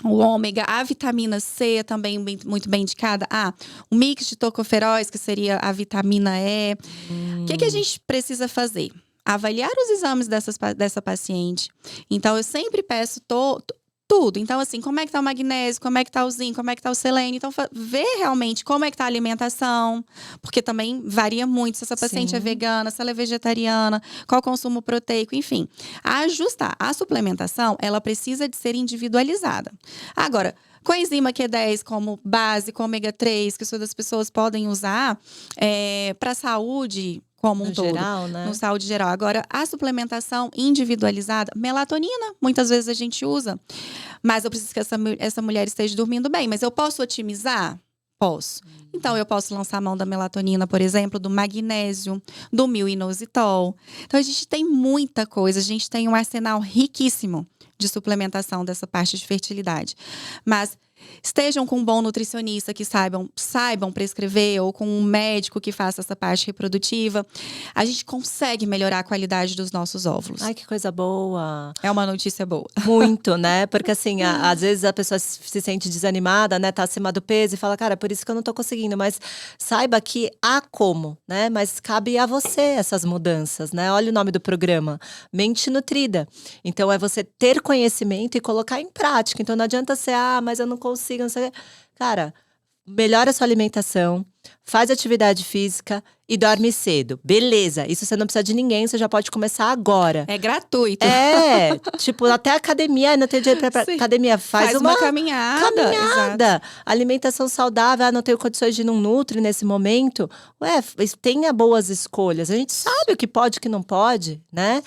O ômega, a vitamina C também muito bem indicada. O mix de tocoferóis, que seria a vitamina E. O que a gente precisa fazer? Avaliar os exames dessa paciente. Então, eu sempre peço tudo. Então, assim, como é que tá o magnésio, como é que tá o zinco, como é que tá o selênio. Então, ver realmente como é que tá a alimentação, porque também varia muito se essa paciente Sim. é vegana, se ela é vegetariana, qual o consumo proteico, enfim. Ajustar. A suplementação, ela precisa de ser individualizada. Agora, coenzima Q10 como base, com ômega 3, que todas as pessoas podem usar para saúde como um No todo. geral, né? No saúde geral. Agora, a suplementação individualizada, melatonina, muitas vezes a gente usa. Mas eu preciso que essa mulher esteja dormindo bem. Mas eu posso otimizar? Posso. Então, eu posso lançar a mão da melatonina, por exemplo, do magnésio, do milinositol. Então, a gente tem muita coisa. A gente tem um arsenal riquíssimo de suplementação dessa parte de fertilidade. Mas estejam com um bom nutricionista que saibam prescrever, ou com um médico que faça essa parte reprodutiva. A gente consegue melhorar a qualidade dos nossos óvulos. Ai, que coisa boa. É uma notícia boa. Muito, né? Porque assim, às vezes a pessoa se sente desanimada, né? Tá acima do peso e fala, cara, por isso que eu não tô conseguindo. Mas saiba que há como, né? Mas cabe a você essas mudanças, né? Olha o nome do programa, Mente Nutrida. Então é você ter conhecimento e colocar em prática. Então não adianta ser, mas eu não consigo, não sei. Cara, melhora a sua alimentação, faz atividade física e dorme cedo. Beleza, isso você não precisa de ninguém, você já pode começar agora. É gratuito. Tipo, até academia, não tem dinheiro pra Sim. academia. Faz uma caminhada. Exato. Alimentação saudável, não tenho condições de ir num Nutri nesse momento. Tenha boas escolhas. A gente sabe o que pode e o que não pode, né?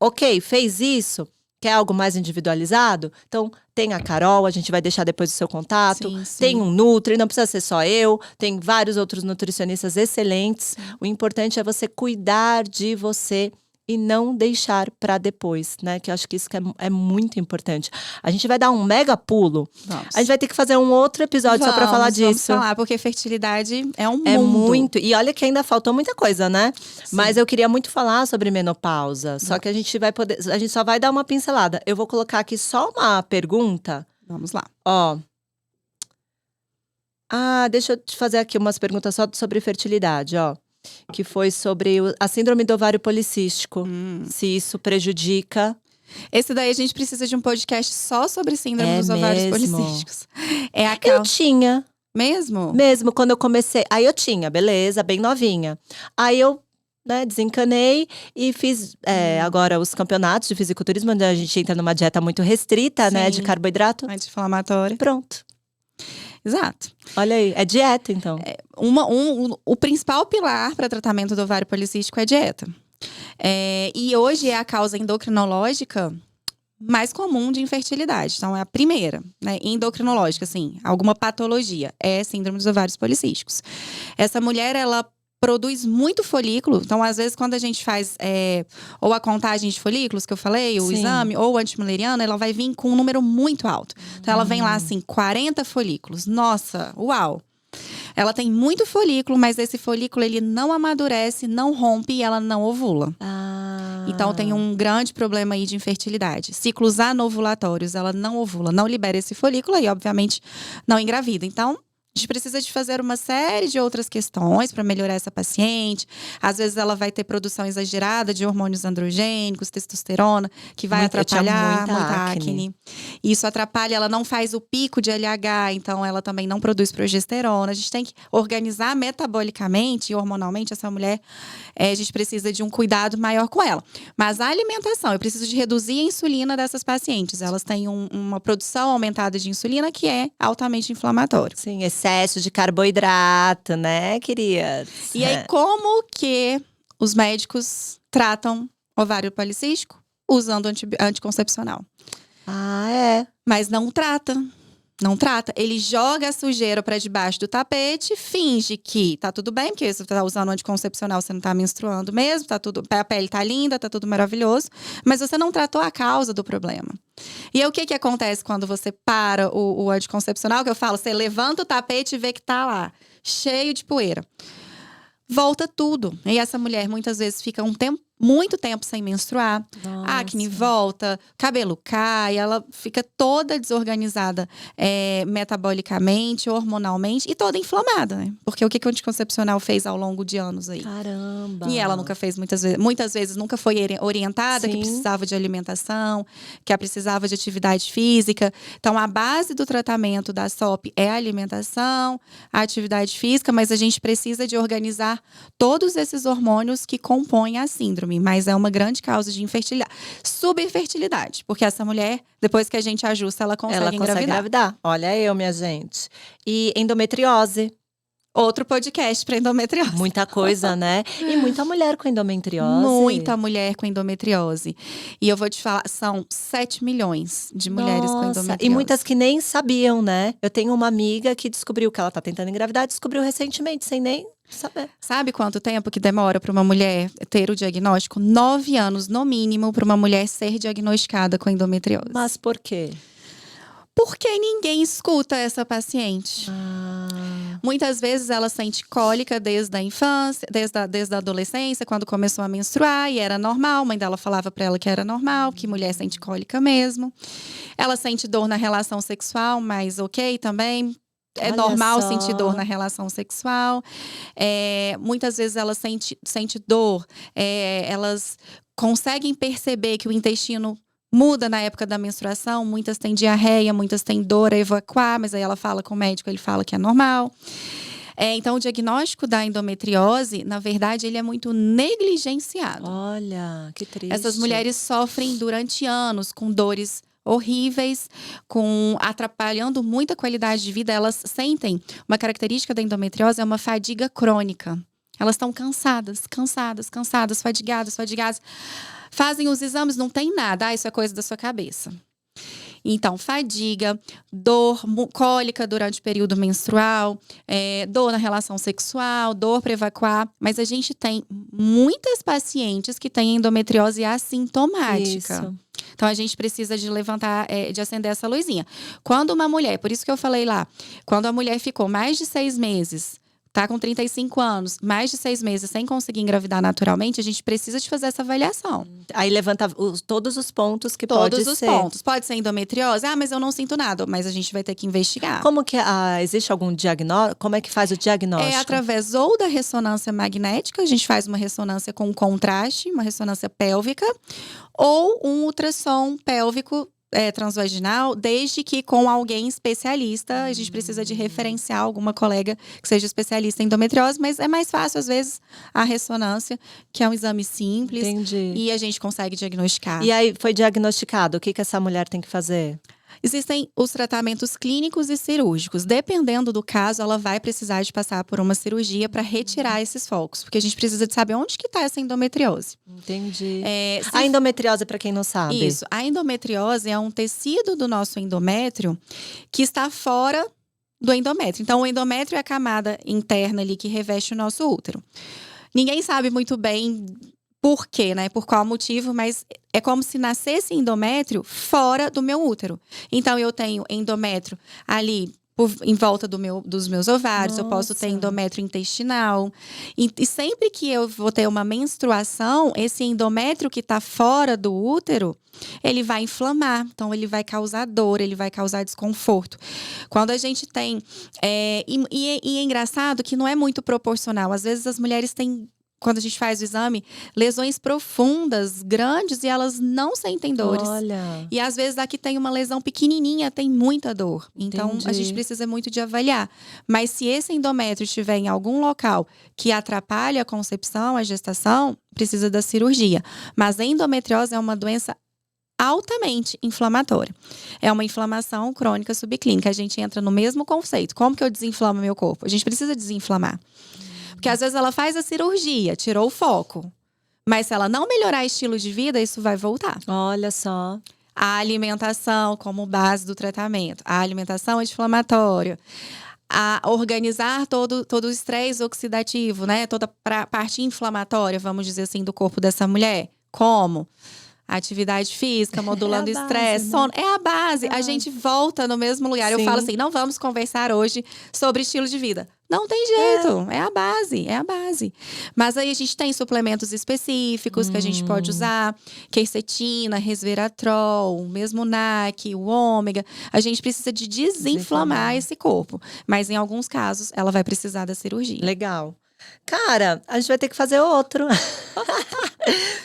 Ok, fez isso. Quer algo mais individualizado? Então, tem a Carol, a gente vai deixar depois o seu contato. Sim, sim. Tem um Nutri, não precisa ser só eu. Tem vários outros nutricionistas excelentes. O importante é você cuidar de você e não deixar para depois, né? Que eu acho que isso é muito importante. A gente vai dar um mega pulo. Vamos. A gente vai ter que fazer um outro episódio só para falar disso. Vamos falar, porque fertilidade é um mundo. É muito. E olha que ainda faltou muita coisa, né? Sim. Mas eu queria muito falar sobre menopausa. Só que a gente só vai dar uma pincelada. Eu vou colocar aqui só uma pergunta. Vamos lá. Ó. Deixa eu te fazer aqui umas perguntas só sobre fertilidade, ó. Que foi sobre a síndrome do ovário policístico. Se isso prejudica. Esse daí a gente precisa de um podcast só sobre síndrome dos ovários policísticos. Eu tinha. Mesmo? Mesmo, quando eu comecei. Aí eu tinha, beleza, bem novinha. Aí eu, desencanei e fiz agora os campeonatos de fisiculturismo, onde a gente entra numa dieta muito restrita, né, de carboidrato. Anti-inflamatório. Pronto. Exato. Olha aí, é dieta, então. O principal pilar para tratamento do ovário policístico é dieta. E hoje é a causa endocrinológica mais comum de infertilidade. Então, é a primeira, né? Endocrinológica, assim, alguma patologia. É síndrome dos ovários policísticos. Essa mulher, ela produz muito folículo. Então, às vezes, quando a gente faz ou a contagem de folículos, que eu falei, o exame, ou o antimileriano, ela vai vir com um número muito alto. Então, ela vem lá, assim, 40 folículos. Nossa, uau! Ela tem muito folículo, mas esse folículo ele não amadurece, não rompe e ela não ovula. Então tem um grande problema aí de infertilidade. Ciclos anovulatórios, ela não ovula, não libera esse folículo e obviamente não engravida. Então a gente precisa de fazer uma série de outras questões para melhorar essa paciente. Às vezes ela vai ter produção exagerada de hormônios androgênicos, testosterona, que vai atrapalhar muita acne. Isso atrapalha, ela não faz o pico de LH, então ela também não produz progesterona. A gente tem que organizar metabolicamente e hormonalmente essa mulher. A gente precisa de um cuidado maior com ela. Mas a alimentação, eu preciso de reduzir a insulina dessas pacientes. Elas têm uma produção aumentada de insulina que é altamente inflamatória. Sim, excesso de carboidrato, né, queridas? E aí, como que os médicos tratam ovário policístico? Usando anticoncepcional. É. Mas não trata. Não trata. Ele joga a sujeira pra debaixo do tapete, finge que tá tudo bem, porque você tá usando anticoncepcional, você não tá menstruando mesmo, tá tudo, a pele tá linda, tá tudo maravilhoso, mas você não tratou a causa do problema. E aí, o que acontece quando você para o anticoncepcional? Que eu falo, você levanta o tapete e vê que tá lá, cheio de poeira. Volta tudo. E essa mulher muitas vezes fica muito tempo sem menstruar. Nossa. A acne volta, cabelo cai, ela fica toda desorganizada metabolicamente, hormonalmente e toda inflamada, né? Porque o que o anticoncepcional fez ao longo de anos aí? Caramba! E ela nunca fez muitas vezes nunca foi orientada, que precisava de alimentação, que precisava de atividade física. Então, a base do tratamento da SOP é a alimentação, a atividade física, mas a gente precisa de organizar todos esses hormônios que compõem a síndrome. Mas é uma grande causa de infertilidade. Subfertilidade. Porque essa mulher, depois que a gente ajusta, ela consegue engravidar. Olha eu, minha gente. E endometriose. Outro podcast para endometriose. Muita coisa, né? E muita mulher com endometriose. Muita mulher com endometriose. E eu vou te falar, são 7 milhões de mulheres com endometriose. E muitas que nem sabiam, né? Eu tenho uma amiga que descobriu que ela tá tentando engravidar, descobriu recentemente, sem nem saber. Sabe quanto tempo que demora para uma mulher ter o diagnóstico? 9 anos, no mínimo, para uma mulher ser diagnosticada com endometriose. Mas por quê? Porque ninguém escuta essa paciente. Muitas vezes ela sente cólica desde a infância, desde a adolescência, quando começou a menstruar, e era normal. A mãe dela falava para ela que era normal, que mulher sente cólica mesmo. Ela sente dor na relação sexual, mas ok também. É normal sentir dor na relação sexual. Muitas vezes ela sente dor. Elas conseguem perceber que o intestino muda na época da menstruação. Muitas têm diarreia, muitas têm dor a evacuar, mas aí ela fala com o médico, ele fala que é normal. Então, o diagnóstico da endometriose, na verdade, ele é muito negligenciado. Olha, que triste. Essas mulheres sofrem durante anos com dores horríveis, atrapalhando muito a qualidade de vida. Elas sentem, uma característica da endometriose é uma fadiga crônica. Elas estão cansadas, fadigadas. Fazem os exames, não tem nada. Isso é coisa da sua cabeça. Então, fadiga, dor, cólica durante o período menstrual, dor na relação sexual, dor para evacuar. Mas a gente tem muitas pacientes que têm endometriose assintomática. Isso. Então, a gente precisa de levantar, de acender essa luzinha. Quando uma mulher, por isso que eu falei lá, quando a mulher ficou mais de 6 meses, tá com 35 anos, mais de 6 meses sem conseguir engravidar naturalmente, a gente precisa de fazer essa avaliação. Aí levanta todos os pontos que Todos pode ser. os pontos. Pode ser endometriose? Mas eu não sinto nada. Mas a gente vai ter que investigar. Como que existe algum diagnóstico? Como é que faz o diagnóstico? É através ou da ressonância magnética, a gente faz uma ressonância com contraste, uma ressonância pélvica, ou um ultrassom pélvico transvaginal, desde que com alguém especialista. A gente precisa de referenciar alguma colega que seja especialista em endometriose, mas é mais fácil, às vezes, a ressonância, que é um exame simples. Entendi. E a gente consegue diagnosticar. E aí, foi diagnosticado, o que essa mulher tem que fazer? Existem os tratamentos clínicos e cirúrgicos. Dependendo do caso, ela vai precisar de passar por uma cirurgia para retirar esses focos. Porque a gente precisa de saber onde que está essa endometriose. Entendi. A endometriose, para quem não sabe. Isso. A endometriose é um tecido do nosso endométrio que está fora do endométrio. Então, o endométrio é a camada interna ali que reveste o nosso útero. Ninguém sabe muito bem por quê, né? Por qual motivo, mas é como se nascesse endométrio fora do meu útero. Então, eu tenho endométrio ali em volta dos meus ovários, eu posso ter Nossa. endométrio intestinal. E sempre que eu vou ter uma menstruação, esse endométrio que está fora do útero, ele vai inflamar. Então, ele vai causar dor, ele vai causar desconforto. Quando a gente tem… E é engraçado que não é muito proporcional. Às vezes, as mulheres têm… Quando a gente faz o exame, lesões profundas, grandes, e elas não sentem dores. Olha. E às vezes aqui tem uma lesão pequenininha, tem muita dor. Então, a gente Entendi. precisa muito de avaliar. Mas se esse endométrio estiver em algum local que atrapalha a concepção, a gestação, precisa da cirurgia. Mas a endometriose é uma doença altamente inflamatória. É uma inflamação crônica subclínica. A gente entra no mesmo conceito. Como que eu desinflamo meu corpo? A gente precisa desinflamar. Porque às vezes ela faz a cirurgia, tirou o foco. Mas se ela não melhorar estilo de vida, isso vai voltar. Olha só. A alimentação como base do tratamento. A alimentação anti-inflamatória. A organizar todo o estresse oxidativo, né? Toda a parte inflamatória, vamos dizer assim, do corpo dessa mulher. Como? Atividade física, modulando base, estresse, né? sono. É a base. A gente volta no mesmo lugar. Eu Sim. falo assim, não vamos conversar hoje sobre estilo de vida. Não tem jeito. É a base, é a base. Mas aí a gente tem suplementos específicos que a gente pode usar. Quercetina, resveratrol, mesmo NAC, o ômega. A gente precisa de desinflamar esse corpo. Mas em alguns casos, ela vai precisar da cirurgia. Legal. Cara, a gente vai ter que fazer outro.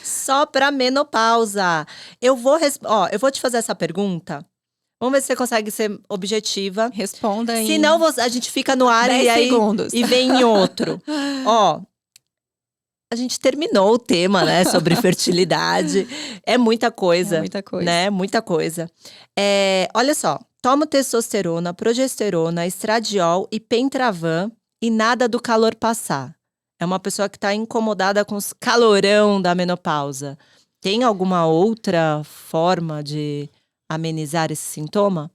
Só pra menopausa. Eu vou te fazer essa pergunta. Vamos ver se você consegue ser objetiva. Responda em Senão a gente fica no ar 10 e aí segundos. e vem em outro. A gente terminou o tema, né, sobre fertilidade. É muita coisa. É muita coisa. Né? Muita coisa. Olha só, tomo testosterona, progesterona, estradiol e pentravan e nada do calor passar. É uma pessoa que está incomodada com os calorão da menopausa. Tem alguma outra forma de amenizar esse sintoma?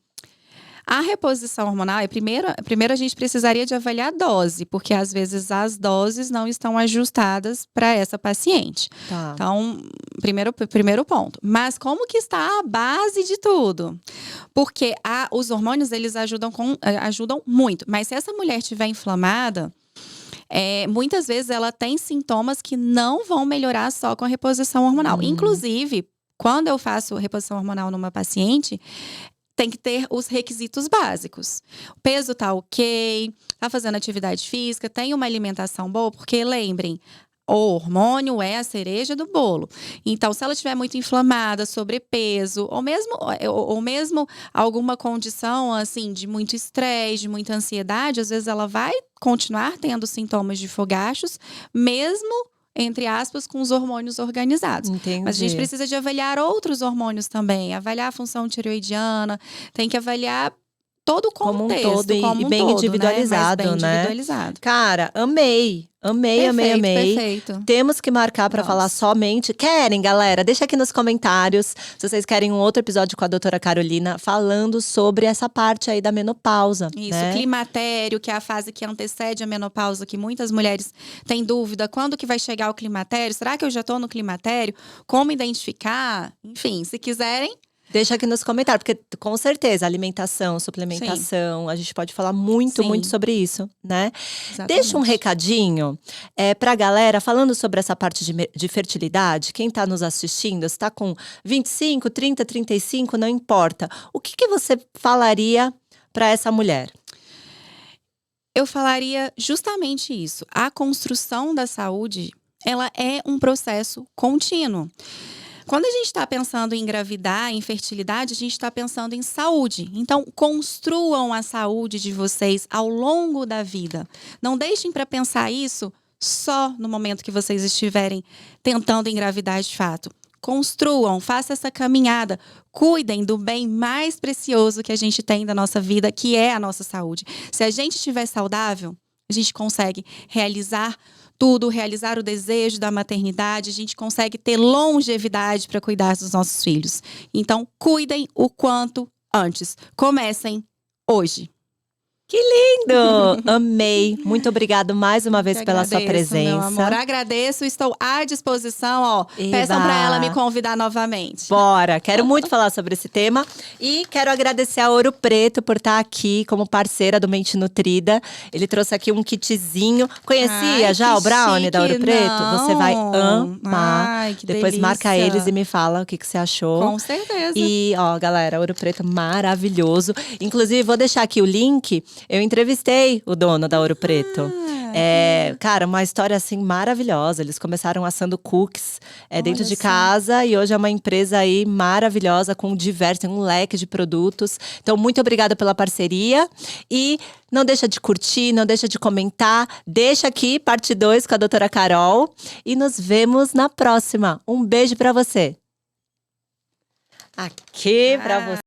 A reposição hormonal, primeiro a gente precisaria de avaliar a dose, porque às vezes as doses não estão ajustadas para essa paciente. Tá. Então, primeiro ponto. Mas como que está a base de tudo? Porque os hormônios, eles ajudam muito. Mas se essa mulher estiver inflamada, muitas vezes ela tem sintomas que não vão melhorar só com a reposição hormonal. Inclusive, quando eu faço reposição hormonal numa paciente, tem que ter os requisitos básicos. O peso tá ok, tá fazendo atividade física, tem uma alimentação boa, porque lembrem, o hormônio é a cereja do bolo. Então, se ela estiver muito inflamada, sobrepeso, ou mesmo alguma condição assim de muito estresse, de muita ansiedade, às vezes ela vai continuar tendo sintomas de fogachos, mesmo entre aspas, com os hormônios organizados. Entendi. Mas a gente precisa de avaliar outros hormônios também. Avaliar a função tireoidiana, tem que avaliar todo o contexto. Como um todo e bem individualizado, né? Mas bem né? individualizado. Cara, amei. Amei. Perfeito. Temos que marcar pra falar somente… Querem, galera? Deixa aqui nos comentários se vocês querem um outro episódio com a doutora Carolina falando sobre essa parte aí da menopausa. Isso, né? climatério, que é a fase que antecede a menopausa, que muitas mulheres têm dúvida. Quando que vai chegar o climatério? Será que eu já tô no climatério? Como identificar? Enfim, se quiserem… Deixa aqui nos comentários, porque com certeza alimentação, suplementação, a gente pode falar muito sobre isso, né? Exatamente. Deixa um recadinho pra galera, falando sobre essa parte de fertilidade. Quem tá nos assistindo, se tá com 25, 30, 35, não importa. O que você falaria pra essa mulher? Eu falaria justamente isso. A construção da saúde, ela é um processo contínuo. Quando a gente está pensando em engravidar, em fertilidade, a gente está pensando em saúde. Então, construam a saúde de vocês ao longo da vida. Não deixem para pensar isso só no momento que vocês estiverem tentando engravidar de fato. Construam, façam essa caminhada. Cuidem do bem mais precioso que a gente tem da nossa vida, que é a nossa saúde. Se a gente estiver saudável, a gente consegue realizar tudo, realizar o desejo da maternidade, a gente consegue ter longevidade para cuidar dos nossos filhos. Então, cuidem o quanto antes. Comecem hoje. Que lindo! Amei. Muito obrigado mais uma vez Que pela sua agradeço, meu presença. amor, agradeço, estou à disposição, ó. Peçam Eba! pra ela me convidar novamente. Bora! Quero muito falar sobre esse tema. E quero agradecer a Ouro Preto por estar aqui como parceira do Mente Nutrida. Ele trouxe aqui um kitzinho. Conhecia Ai, já que o brownie da Ouro chique, Preto? Você vai não. amar. Ai, que Depois marca delícia. eles e me fala o que você achou. Com certeza. E, ó, galera, Ouro Preto maravilhoso. Inclusive, vou deixar aqui o link. Eu entrevistei o dono da Ouro Preto. Cara, uma história assim maravilhosa. Eles começaram assando cookies dentro Olha de só. casa e hoje é uma empresa aí maravilhosa com tem um leque de produtos. Então, muito obrigada pela parceria e não deixa de curtir, não deixa de comentar. Deixa aqui parte 2 com a doutora Carol e nos vemos na próxima. Um beijo pra você. Aqui pra você.